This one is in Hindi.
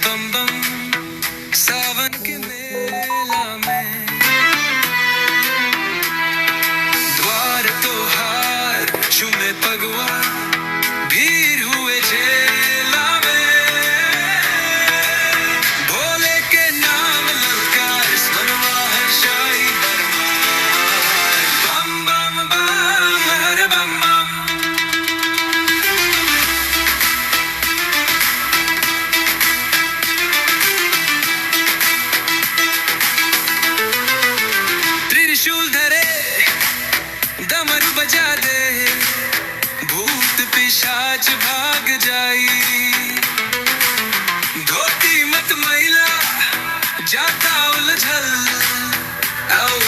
बम बम सावन के मेला में द्वार तो हार चूमे पगवा भीड़ हुए झेला में भोले के नाम ललकार मनवा है शाही दरबार बम बम बम हर बम बम त्रिशूल धरे डमरू बजा दे भूत पिशाच भाग जाई धोती मत मैला जाता उलझल आओ